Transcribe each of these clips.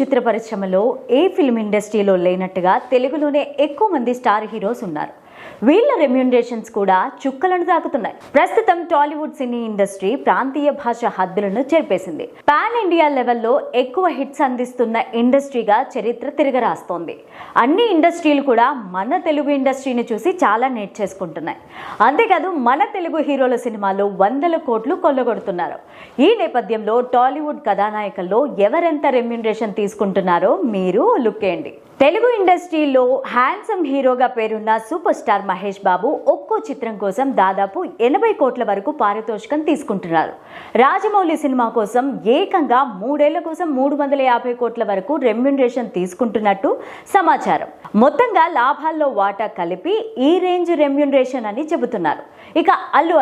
చిత్ర పరిశ్రమలో a film ఇండస్ట్రీలో లేనట్టుగా తెలుగులోనే ఎక్కువ మంది స్టార్ హీరోస్ ఉన్నారు. వీళ్ళ రెమ్యూనరేషన్స్ కూడా చుక్కలను తాకుతున్నాయి. ప్రస్తుతం టాలీవుడ్ సినీ ఇండస్ట్రీ ప్రాంతీయ భాష హద్దులను చెరిపేసింది. పాన్ ఇండియా లెవెల్లో ఎక్కువ హిట్స్ అందిస్తున్న ఇండస్ట్రీగా చరిత్ర తిరగరాస్తోంది. అన్ని ఇండస్ట్రీలు కూడా మన తెలుగు ఇండస్ట్రీని చూసి చాలా నేర్చేసుకుంటున్నాయి. అంతేకాదు మన తెలుగు హీరోల సినిమాలో 100 కోట్లు కొల్లగొడుతున్నారు. ఈ నేపథ్యంలో టాలీవుడ్ కథానాయకుల్లో ఎవరెంత రెమ్యూనరేషన్ తీసుకుంటున్నారో మీరు లుక్ వేయండి. తెలుగు ఇండస్ట్రీలో హ్యాండ్సమ్ హీరోగా పేరున్న సూపర్ స్టార్ మహేష్ బాబు ఒక్కో చిత్రం కోసం దాదాపు 80 కోట్ల వరకు పారితోషికం తీసుకుంటున్నారు. రాజమౌళి సినిమా కోసం ఏకంగా 3 ఏళ్ల కోసం 350 కోట్ల వరకు రెమ్యూనరేషన్ తీసుకుంటున్నట్టు సమాచారం. మొత్తంగా లాభాల్లో వాటా కలిపి ఈ రేంజ్ రెమ్యూనరేషన్ అని చెబుతున్నారు. ఇక అల్లు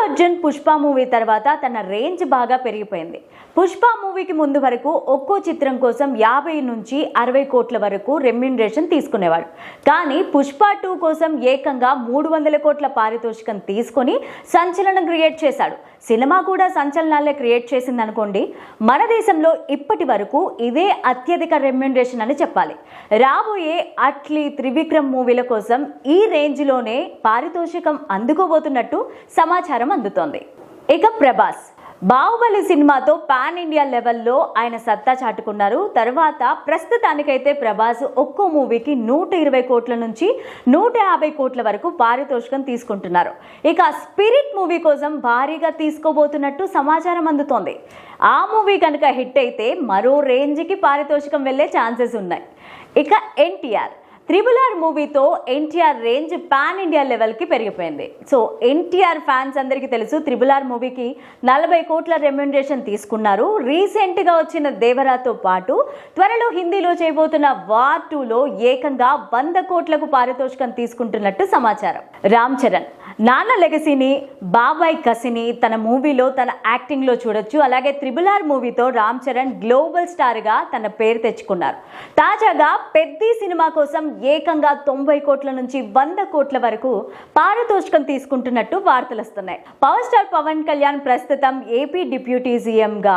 అర్జున్ పుష్ప మూవీ తర్వాత తన రేంజ్ బాగా పెరిగిపోయింది. పుష్ప మూవీకి ముందు వరకు ఒక్కో చిత్రం కోసం 50 నుంచి 60 కోట్ల వరకు రెమ్యూనరేషన్ తీసుకునేవాడు. కానీ పుష్ప 2 కోసం ఏకంగా 300 కోట్ల పారితోషికం తీసుకొని సంచలనం క్రియేట్ చేశాడు. సినిమా కూడా సంచలనాలే క్రియేట్ చేసింది అనుకోండి. మన దేశంలో ఇప్పటి వరకు ఇదే అత్యధిక రెమ్యూనరేషన్ అని చెప్పాలి. రాబోయే అట్లీ, త్రివిక్రమ్ మూవీల కోసం ఈ రేంజ్లోనే పారితోషికం అందుకోబోతున్నట్టు సమాచారం అందుతోంది. ఇక ప్రభాస్ బాహుబలి సినిమాతో పాన్ ఇండియా లెవెల్లో ఆయన సత్తా చాటుకున్నారు. తర్వాత ప్రస్తుతానికైతే ప్రభాస్ ఒక్కో మూవీకి 120 కోట్ల నుంచి 150 కోట్ల వరకు పారితోషికం తీసుకుంటున్నారు. ఇక స్పిరిట్ మూవీ కోసం భారీగా తీసుకోబోతున్నట్టు సమాచారం అందుతోంది. ఆ మూవీ కనుక హిట్ అయితే మరో రేంజ్కి పారితోషికం వెళ్లే ఛాన్సెస్ ఉన్నాయి. ఇక ఎన్టీఆర్ RRR మూవీతో ఎన్టీఆర్ రేంజ్ పాన్ ఇండియా లెవెల్కి పెరిగిపోయింది. సో ఎన్టీఆర్ ఫ్యాన్స్ అందరికీ తెలుసు, RRR మూవీకి 40 కోట్ల రెమ్యూనరేషన్ తీసుకున్నారు. రీసెంట్గా వచ్చిన దేవరాతో పాటు త్వరలో హిందీలో చేయబోతున్న వార్ 2లో ఏకంగా 100 కోట్లకు పారితోషికం తీసుకుంటున్నట్టు సమాచారం. రామ్ చరణ్ నాన్న లెగసీని, బాబాయ్ కసిని తన మూవీలో తన యాక్టింగ్లో చూడొచ్చు. అలాగే RRR మూవీతో రామ్ చరణ్ గ్లోబల్ స్టార్గా తన పేరు తెచ్చుకున్నారు. తాజాగా పెద్ద సినిమా కోసం ఏకంగా 90 కోట్ల నుంచి 100 కోట్ల వరకు పారితోషికం తీసుకుంటున్నట్టు వార్తలు వస్తున్నాయి. పవర్ స్టార్ పవన్ కళ్యాణ్ ప్రస్తుతం ఏపీ డిప్యూటీ సీఎంగా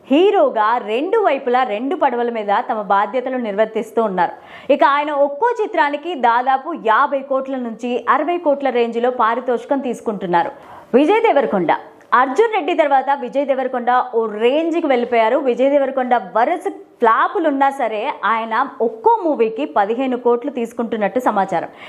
హీరోగా 2 వైపులా 2 పడవల మీద తమ బాధ్యతలు నిర్వర్తిస్తూ ఉన్నారు. ఇక ఆయన ఒక్కో చిత్రానికి దాదాపు 50 కోట్ల నుంచి 60 కోట్ల రేంజ్లో పారితోషికం తీసుకుంటున్నారు. విజయ్ దేవరకొండ అర్జున్ రెడ్డి తర్వాత విజయ్ దేవరకొండ ఓ రేంజ్కి వెళ్ళిపోయారు. విజయ్ దేవరకొండ వరుస ఫ్లాపులున్నా సరే ఆయన ఒక్కో మూవీకి 15 కోట్లు తీసుకుంటున్నట్టు సమాచారం.